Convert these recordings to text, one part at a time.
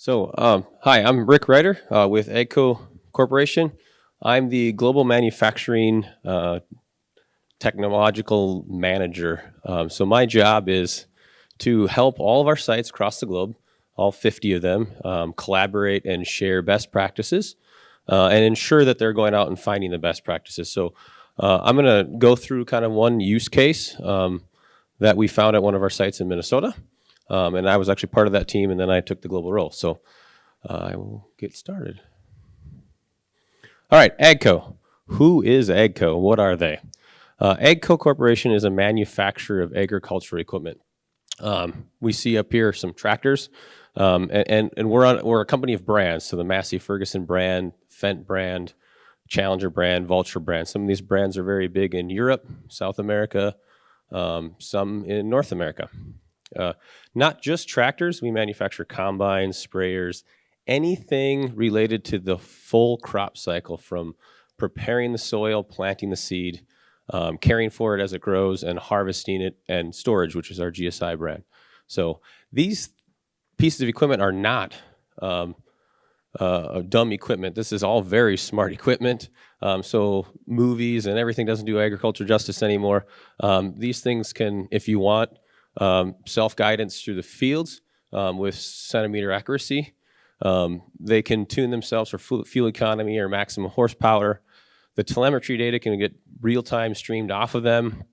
Hi, I'm Rick Reuter with AGCO Corporation. I'm the global manufacturing technological manager. My job is to help all of our sites across the globe, all 50 of them, collaborate and share best practices and ensure that they're going out and finding the best practices. I'm going to go through kind of one use case that we found at one of our sites in Minnesota. And I was actually part of that team, and then I took the global role. I will get started. All right, AGCO. Who is AGCO? What are they? AGCO Corporation is a manufacturer of agricultural equipment. We see up here some tractors, and we're a company of brands. So the Massey Ferguson brand, Fendt brand, Challenger brand, Vulture brand. Some of these brands are very big in Europe, South America, some in North America. Not just tractors, we manufacture combines, sprayers, anything related to the full crop cycle, from preparing the soil, planting the seed, caring for it as it grows, and harvesting it, and storage, which is our GSI brand. So these pieces of equipment are not dumb equipment. This is all very smart equipment. So movies and everything doesn't do agriculture justice anymore. These things can, if you want, self-guidance through the fields with centimeter accuracy. They can tune themselves for fuel economy or maximum horsepower. The telemetry data can get real-time streamed off of them,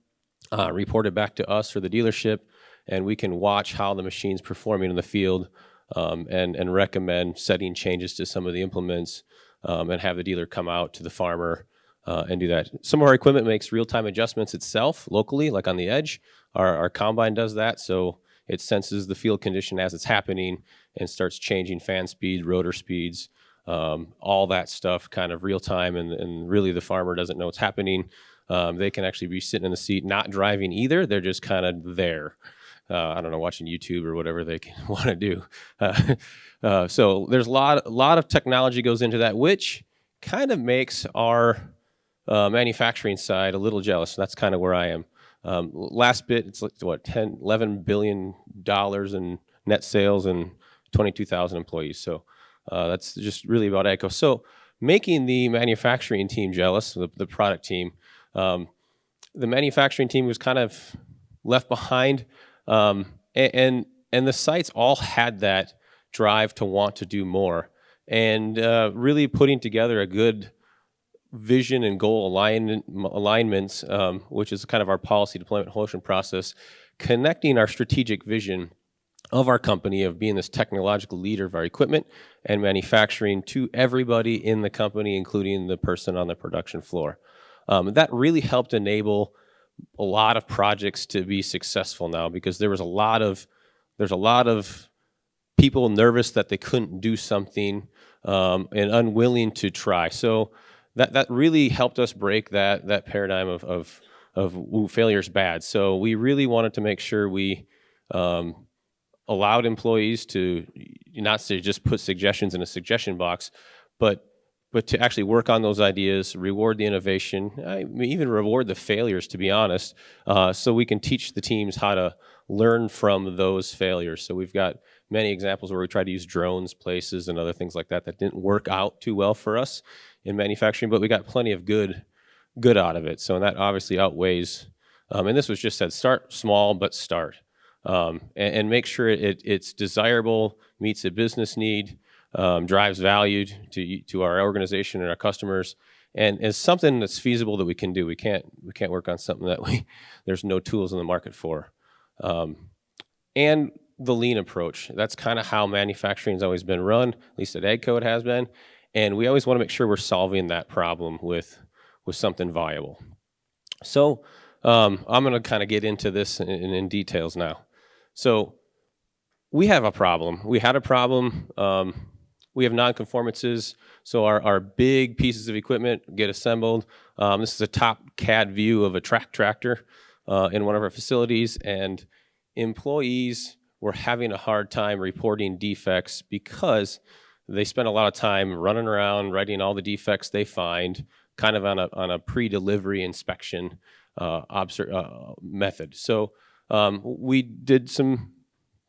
reported back to us or the dealership, and we can watch how the machine's performing in the field and recommend setting changes to some of the implements and have the dealer come out to the farmer and do that. Some of our equipment makes real-time adjustments itself locally, like on the edge. Our combine does that, so it senses the field condition as it's happening and starts changing fan speed, rotor speeds, all that stuff kind of real time, and really the farmer doesn't know what's happening. They can actually be sitting in the seat, not driving either. They're just kind of there. I don't know, watching YouTube or whatever they want to do. So there's a lot of technology goes into that, which kind of makes our manufacturing side a little jealous. That's kind of where I am. Last bit, it's like what, $11 billion in net sales and 22,000 employees. So that's just really about AGCO. So making the manufacturing team jealous, the product team, the manufacturing team was kind of left behind, and the sites all had that drive to want to do more, and really putting together a good vision and goal alignments, which is kind of our policy deployment motion process, connecting our strategic vision of our company of being this technological leader of our equipment and manufacturing to everybody in the company, including the person on the production floor. That really helped enable a lot of projects to be successful now, because there's a lot of people nervous that they couldn't do something and unwilling to try. So that really helped us break that paradigm of failure's bad. So we really wanted to make sure we allowed employees to not to just put suggestions in a suggestion box, but to actually work on those ideas, reward the innovation, even reward the failures, to be honest, so we can teach the teams how to learn from those failures. So we've got many examples where we tried to use drones places and other things like that didn't work out too well for us in manufacturing, but we got plenty of good out of it. So that obviously outweighs, and this was just said, start small, but start. And make sure it's desirable, meets a business need, drives value to our organization and our customers, and is something that's feasible that we can do. We can't work on something that there's no tools in the market for. And the lean approach. That's kind of how manufacturing has always been run, at least at AGCO it has been. And we always want to make sure we're solving that problem with something viable. So I'm going to kind of get into this in details now. So we have a problem. We had a problem. We have non-conformances. So our big pieces of equipment get assembled. This is a top CAD view of a tractor in one of our facilities, and employees were having a hard time reporting defects because they spend a lot of time running around, writing all the defects they find, kind of on a pre-delivery inspection method. So we did some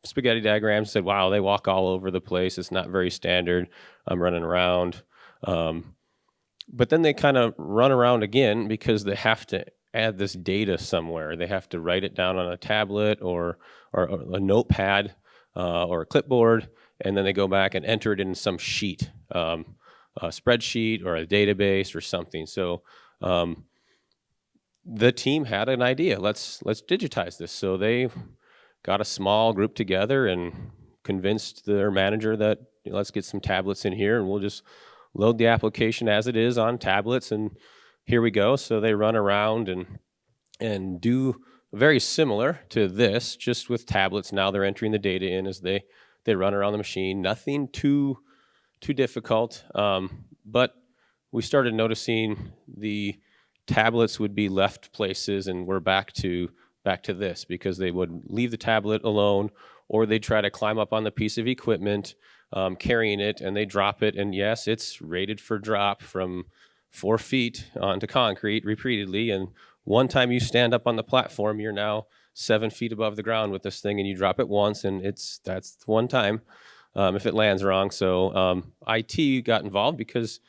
spaghetti diagrams, said, wow, they walk all over the place. It's not very standard. I'm running around. But then they kind of run around again because they have to add this data somewhere. They have to write it down on a tablet or a notepad or a clipboard, and then they go back and enter it in some sheet, a spreadsheet or a database or something. So the team had an idea. Let's digitize this. So they got a small group together and convinced their manager that let's get some tablets in here and we'll just load the application as it is on tablets, and here we go. So they run around and do very similar to this, just with tablets. Now they're entering the data in as they run around the machine. Nothing too difficult, but we started noticing the tablets would be left places, and we're back to this because they would leave the tablet alone, or they'd try to climb up on the piece of equipment carrying it, and they drop it. And yes, it's rated for drop from 4 feet onto concrete repeatedly. And one time you stand up on the platform, you're now 7 feet above the ground with this thing, and you drop it once, and that's one time if it lands wrong. So IT got involved because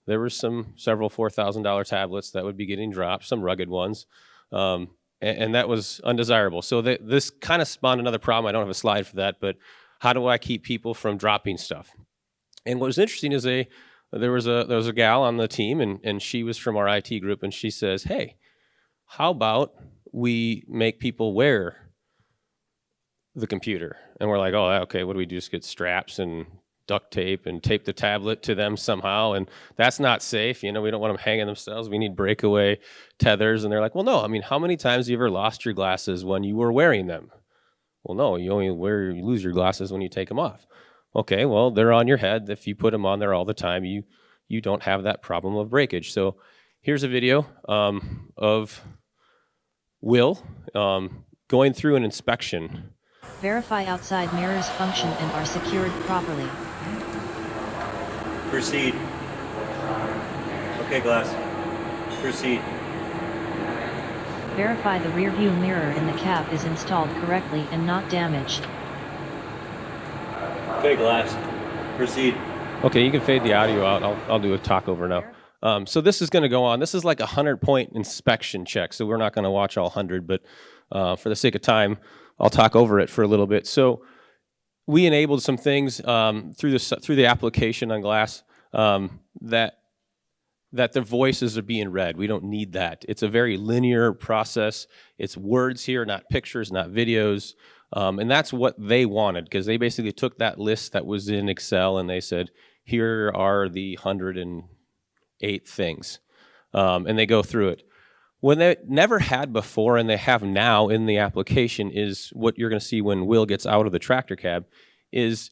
there were several $4,000 tablets that would be getting dropped, some rugged ones, and that was undesirable. So this kind of spawned another problem. I don't have a slide for that, but how do I keep people from dropping stuff? And what was interesting is there was a gal on the team, and she was from our IT group, and she says, hey, how about we make people wear the computer? And we're like, oh, okay, what do we do? Just get straps and duct tape and tape the tablet to them somehow, and that's not safe. We don't want them hanging themselves. We need breakaway tethers. And they're like, well, no, I mean, how many times have you ever lost your glasses when you were wearing them? Well, no, you lose your glasses when you take them off. Okay, well, they're on your head. If you put them on there all the time, you don't have that problem of breakage. So here's a video of Will going through an inspection. Verify outside mirrors function and are secured properly. Proceed. Okay, glass. Proceed. Verify the rear view mirror in the cab is installed correctly and not damaged. Okay, glass. Proceed. Okay, you can fade the audio out. I'll do a talk over now. So this is going to go on. This is like a 100-point inspection check. So we're not going to watch all 100, but for the sake of time, I'll talk over it for a little bit. So we enabled some things through the application on glass that the voices are being read. We don't need that. It's a very linear process. It's words here, not pictures, not videos. And that's what they wanted, because they basically took that list that was in Excel and they said, here are the 108 things. And they go through it. What they never had before and they have now in the application is what you're going to see when Will gets out of the tractor cab is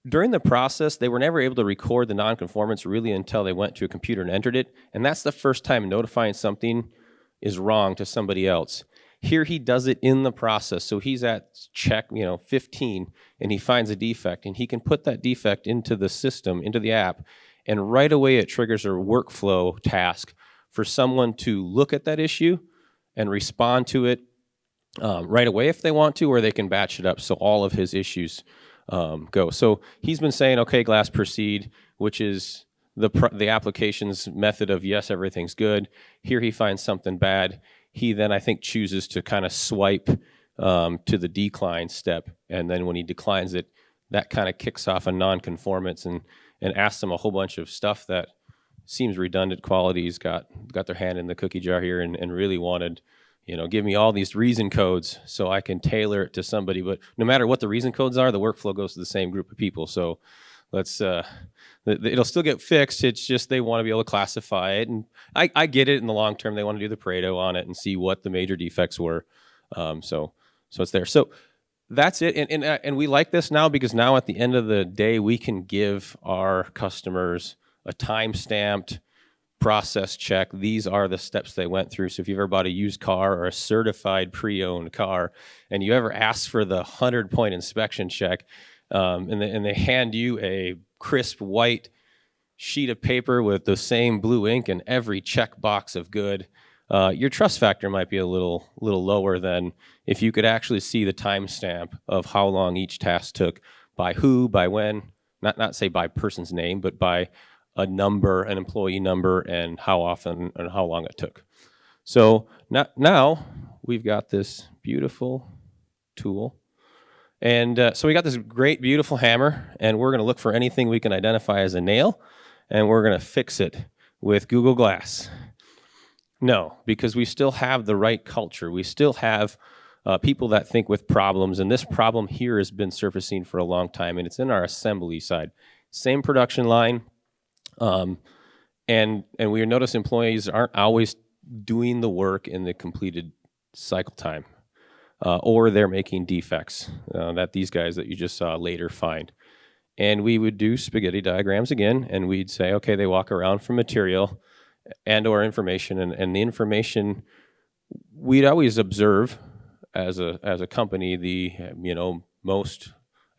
during the process, they were never able to record the nonconformance really until they went to a computer and entered it. And that's the first time notifying something is wrong to somebody else. Here he does it in the process. So he's at check 15 and he finds a defect and he can put that defect into the system, into the app, and right away it triggers a workflow task for someone to look at that issue and respond to it right away if they want to, or they can batch it up so all of his issues go. So he's been saying, okay, glass, proceed, which is the application's method of yes, everything's good. Here he finds something bad. He then, I think, chooses to kind of swipe to the decline step. And then when he declines it, that kind of kicks off a non-conformance and asks them a whole bunch of stuff that seems redundant. Quality's got their hand in the cookie jar here and really wanted, give me all these reason codes so I can tailor it to somebody. But no matter what the reason codes are, the workflow goes to the same group of people. So let's, it'll still get fixed. It's just they want to be able to classify it. And I get it in the long term. They want to do the Pareto on it and see what the major defects were. So it's there. So that's it. And we like this now because now at the end of the day, we can give our customers a time-stamped process check. These are the steps they went through. So if you've ever bought a used car or a certified pre-owned car and you ever ask for the 100-point inspection check, and they hand you a crisp white sheet of paper with the same blue ink and every check box of good, your trust factor might be a little lower than if you could actually see the timestamp of how long each task took, by who, by when, not say by person's name, but by a number, an employee number, and how often and how long it took. So now we've got this beautiful tool. And so we got this great, beautiful hammer, and we're going to look for anything we can identify as a nail, and we're going to fix it with Google Glass. No, because we still have the right culture. We still have people that think with problems, and this problem here has been surfacing for a long time, and it's in our assembly side. Same production line, and we notice employees aren't always doing the work in the completed cycle time, or they're making defects that these guys that you just saw later find. And we would do spaghetti diagrams again, and we'd say, okay, they walk around from material and or information, and the information we'd always observe as a company, the most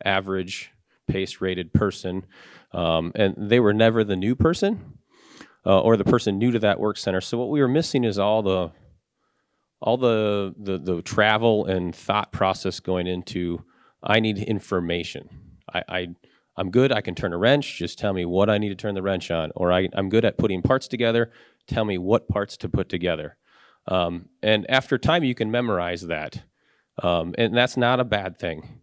average pace rated person, and they were never the new person or the person new to that work center. So what we were missing is all the travel and thought process going into, I need information. I'm good, I can turn a wrench, just tell me what I need to turn the wrench on. Or I'm good at putting parts together, tell me what parts to put together. And after time, you can memorize that. And that's not a bad thing.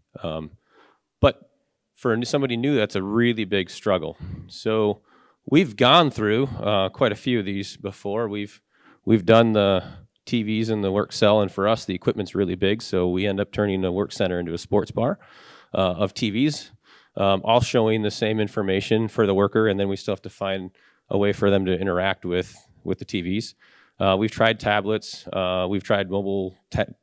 But for somebody new, that's a really big struggle. So we've gone through quite a few of these before. We've done the TVs in the work cell, and for us, the equipment's really big, so we end up turning the work center into a sports bar of TVs. All showing the same information for the worker, and then we still have to find a way for them to interact with the TVs. We've tried tablets. We've tried mobile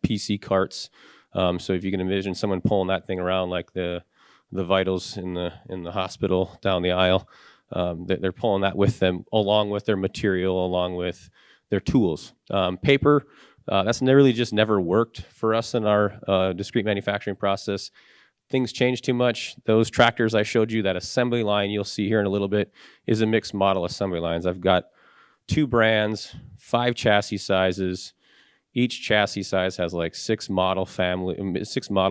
PC carts. So if you can envision someone pulling that thing around like the vitals in the hospital down the aisle, they're pulling that with them, along with their material, along with their tools. Paper, that's really just never worked for us in our discrete manufacturing process. Things change too much. Those tractors I showed you, that assembly line you'll see here in a little bit, is a mixed model assembly lines. I've got 2 brands, 5 chassis sizes. Each chassis size has like 6 model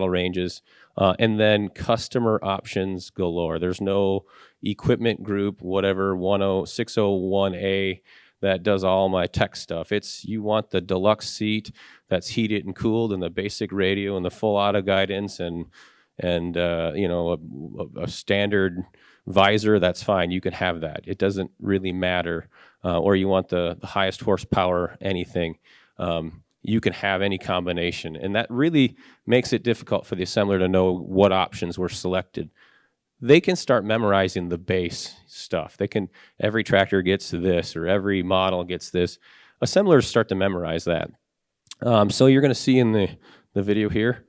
ranges, and then customer options galore. There's no equipment group, whatever, 601A, that does all my tech stuff. It's, you want the deluxe seat that's heated and cooled, and the basic radio, and the full auto guidance, and a standard visor, that's fine. You can have that. It doesn't really matter. Or you want the highest horsepower, anything. You can have any combination. And that really makes it difficult for the assembler to know what options were selected. They can start memorizing the base stuff. Every tractor gets this, or every model gets this. Assemblers start to memorize that. So you're going to see in the video here,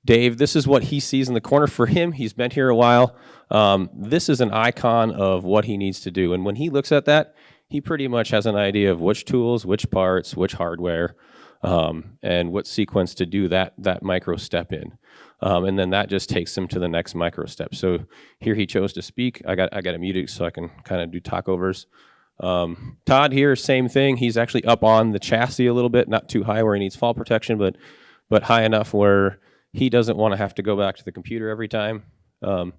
Dave, this is what he sees in the corner. For him, he's been here a while. This is an icon of what he needs to do. And when he looks at that, he pretty much has an idea of which tools, which parts, which hardware, and what sequence to do that micro step in. And then that just takes him to the next micro step. So here he chose to speak. I got to mute it so I can kind of do talkovers. Todd here, same thing. He's actually up on the chassis a little bit, not too high where he needs fall protection, but high enough where he doesn't want to have to go back to the computer every time to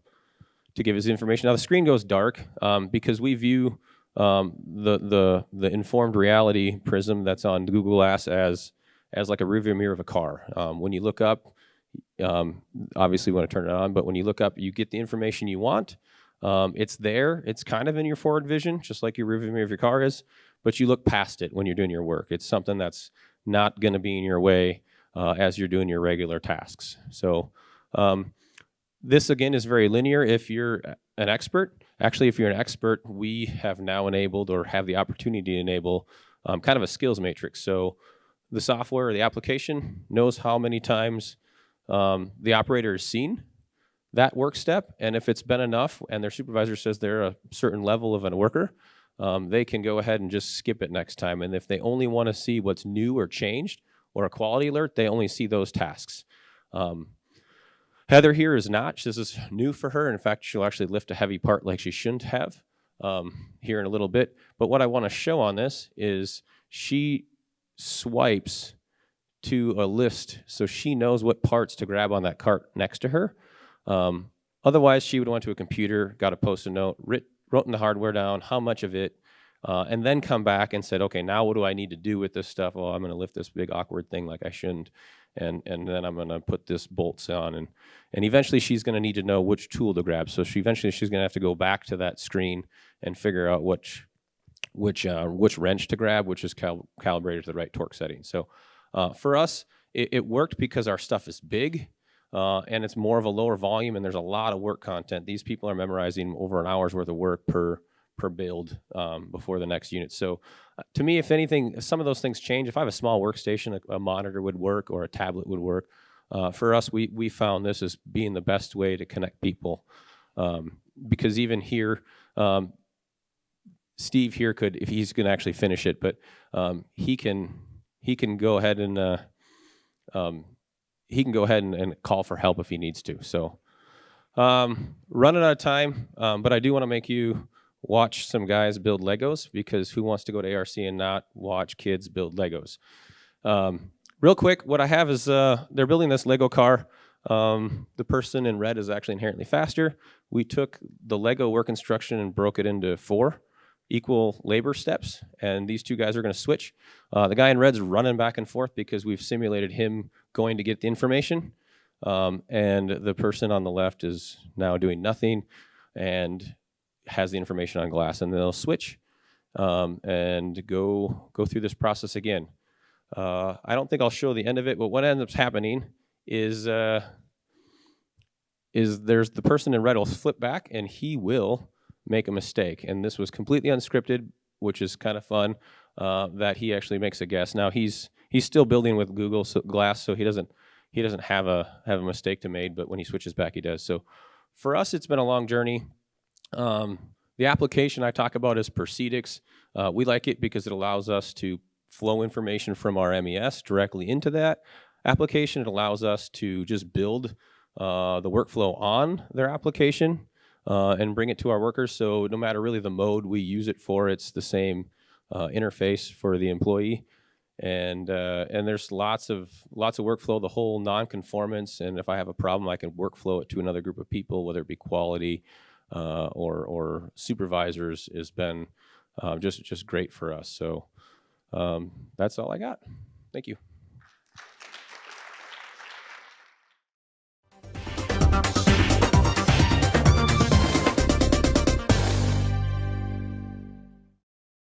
give his information. Now the screen goes dark because we view the informed reality prism that's on Google Glass as like a rearview mirror of a car. When you look up, obviously you want to turn it on, but when you look up, you get the information you want. It's there. It's kind of in your forward vision, just like your rearview mirror of your car is, but you look past it when you're doing your work. It's something that's not going to be in your way as you're doing your regular tasks. So this, again, is very linear if you're an expert. Actually, if you're an expert, we have now enabled, or have the opportunity to enable, kind of a skills matrix. So the software or the application knows how many times the operator has seen that work step, and if it's been enough and their supervisor says they're a certain level of a worker, they can go ahead and just skip it next time. And if they only want to see what's new or changed, or a quality alert, they only see those tasks. Heather here is not. This is new for her. In fact, she'll actually lift a heavy part like she shouldn't have here in a little bit. But what I want to show on this is she swipes to a list so she knows what parts to grab on that cart next to her. Otherwise, she would have went to a computer, got a Post-it note, wrote in the hardware down how much of it, and then come back and said, okay, now what do I need to do with this stuff? Oh, I'm going to lift this big awkward thing like I shouldn't, and then I'm going to put this bolts on, and eventually she's going to need to know which tool to grab. So she's going to have to go back to that screen and figure out which wrench to grab, which is calibrated to the right torque setting. So for us, it worked because our stuff is big. And it's more of a lower volume, and there's a lot of work content. These people are memorizing over an hour's worth of work per build before the next unit. So to me, if anything, some of those things change. If I have a small workstation, a monitor would work or a tablet would work. For us, we found this as being the best way to connect people. Because even here, Steve here could, if he's going to actually finish it, but he can go ahead and call for help if he needs to. So running out of time, but I do want to make you watch some guys build Legos, because who wants to go to ARC and not watch kids build Legos? Real quick, what I have is they're building this Lego car. The person in red is actually inherently faster. We took the Lego work instruction and broke it into 4 equal labor steps, and these 2 guys are going to switch. The guy in red's running back and forth because we've simulated him going to get the information, and the person on the left is now doing nothing and has the information on glass, and they'll switch and go through this process again. I don't think I'll show the end of it, but what ends up happening is there's the person in red will flip back and he will make a mistake. And this was completely unscripted, which is kind of fun, that he actually makes a guess. Now he's still building with Google Glass, so he doesn't have a mistake to make, but when he switches back, he does. So for us, it's been a long journey. The application I talk about is Perceedix. We like it because it allows us to flow information from our MES directly into that application. It allows us to just build the workflow on their application and bring it to our workers. So no matter really the mode we use it for, it's the same interface for the employee. And there's lots of workflow, the whole non-conformance. And if I have a problem, I can workflow it to another group of people, whether it be quality or supervisors, has been just great for us. So that's all I got. Thank you.